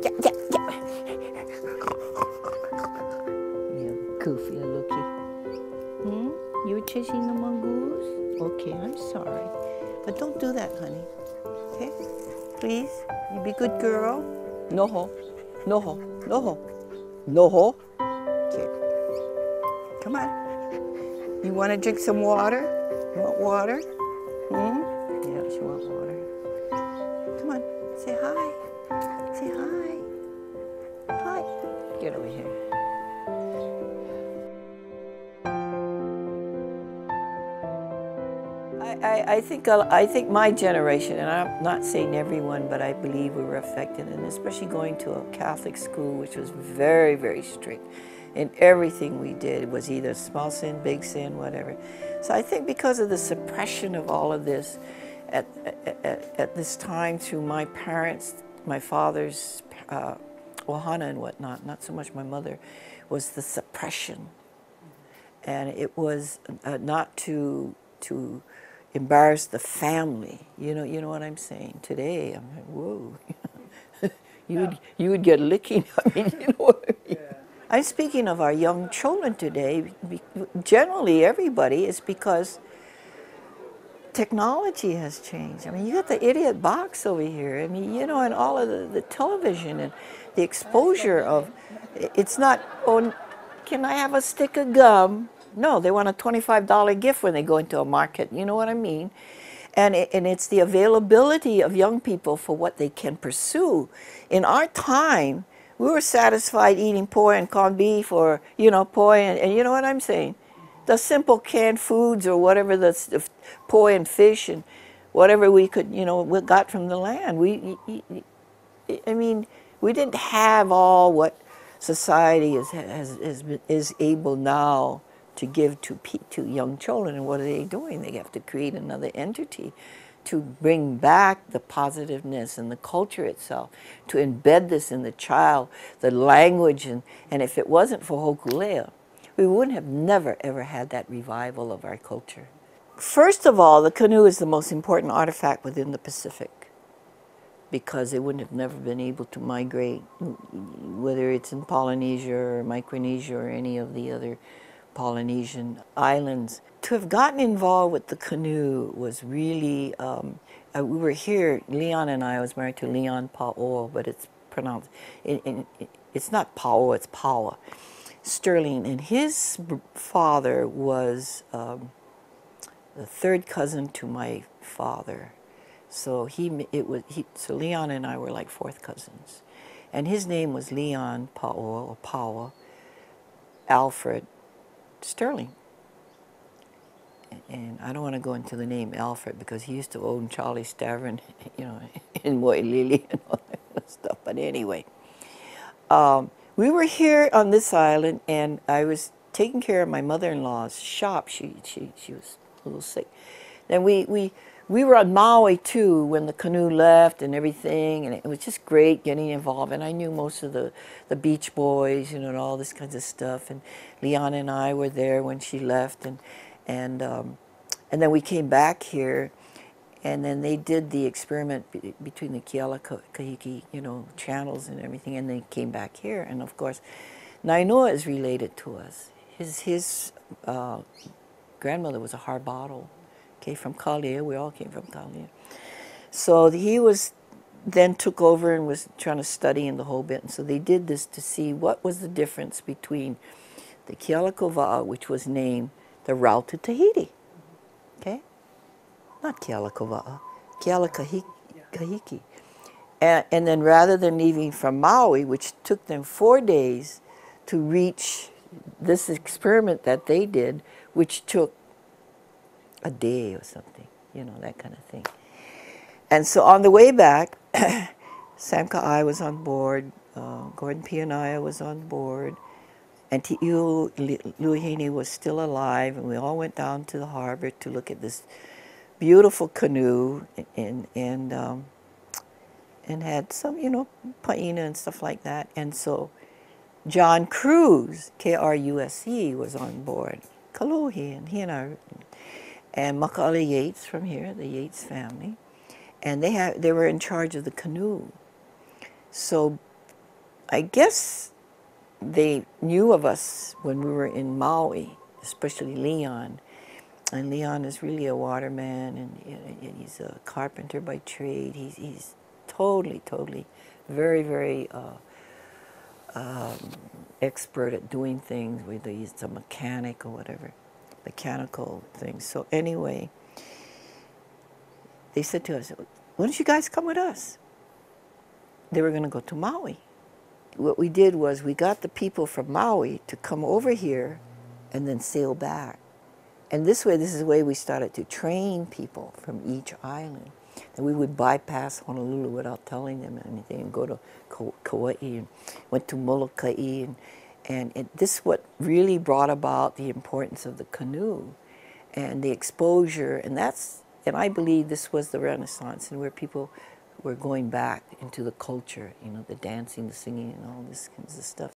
You goofy looky. You were chasing the mongoose? Okay, I'm sorry. But don't do that, honey. Okay? Please? You be a good girl. No ho. No ho. No ho. No ho. Okay. Come on. You want to drink some water? You want water? Yeah, she wants water. Come on. Say hi. Say hi. Hi. Get over here. I think my generation, and I'm not saying everyone, but I believe we were affected, and especially going to a Catholic school, which was very, very strict. And everything we did was either small sin, big sin, whatever. So I think because of the suppression of all of this at this time through my parents, my father's ohana and whatnot, not so much my mother, was the suppression. And it was not to embarrass the family. You know what I'm saying? Today, I'm like, whoa. you would get licking. I mean, you know what I mean? I'm speaking of our young children today. Generally, everybody is because technology has changed. I mean, you got the idiot box over here. I mean, you know, and all of the television and the exposure of, it's not, oh, can I have a stick of gum? No, they want a $25 gift when they go into a market. You know what I mean? And it's the availability of young people for what they can pursue. In our time, we were satisfied eating poi and corned beef, or, you know, poi and you know what I'm saying? The simple canned foods, or whatever, the poi and fish and whatever we could, you know, we got from the land. I mean, we didn't have all what society is able now to give to young children. And what are they doing? They have to create another entity to bring back the positiveness and the culture itself, to embed this in the child, the language, and if it wasn't for Hokulea, we wouldn't have never ever had that revival of our culture. First of all, the canoe is the most important artifact within the Pacific, because they wouldn't have never been able to migrate, whether it's in Polynesia or Micronesia or any of the other Polynesian islands. To have gotten involved with the canoe was really, we were here, Leon and I was married to Leon Pa'o, but it's pronounced, it's not Pa'o, it's Paua, Sterling. And his father was the third cousin to my father. So so Leon and I were like fourth cousins. And his name was Leon Pa'o, or Paua, Alfred Sterling. And I don't want to go into the name Alfred because he used to own Charlie's Tavern, you know, in Moilili and all that stuff. But anyway, we were here on this island, and I was taking care of my mother-in-law's shop. She was a little sick. Then we were on Maui too when the canoe left and everything, and it was just great getting involved. And I knew most of the Beach Boys, you know, and all this kinds of stuff. And Leon and I were there when she left, and then we came back here, and then they did the experiment between the Kealakahiki, you know, channels and everything, and they came back here. And of course, Nainoa is related to us. His grandmother was a harbottle, okay, from Kalia. We all came from Kalia. So he then took over and was trying to study in the whole bit. And so they did this to see what was the difference between the Kealakawa'a, which was named the route to Tahiti, okay? Not Kealakawa'a, Kealakahiki. And then rather than leaving from Maui, which took them 4 days to reach this experiment that they did, which took a day or something, you know, that kind of thing. And so on the way back, Sam Ka'ai was on board, Gordon Pianaya was on board, and Ti'iu Luihini was still alive, and we all went down to the harbor to look at this beautiful canoe and had some, you know, paina and stuff like that. And so John Cruz, K-R-U-S-E, was on board, Kalohi, and he and I, and Maka'ala Yates from here, the Yates family, and they were in charge of the canoe. So I guess they knew of us when we were in Maui, especially Leon. And Leon is really a waterman, and he's a carpenter by trade. He's totally, totally, very, very expert at doing things, whether he's a mechanic or whatever, mechanical things. So anyway, they said to us, why don't you guys come with us? They were going to go to Maui. What we did was we got the people from Maui to come over here and then sail back. And this is the way we started to train people from each island. And we would bypass Honolulu without telling them anything and go to Kauai and went to Molokai. And this is what really brought about the importance of the canoe and the exposure. And I believe this was the Renaissance, and where people were going back into the culture, you know, the dancing, the singing, and all this kinds of stuff.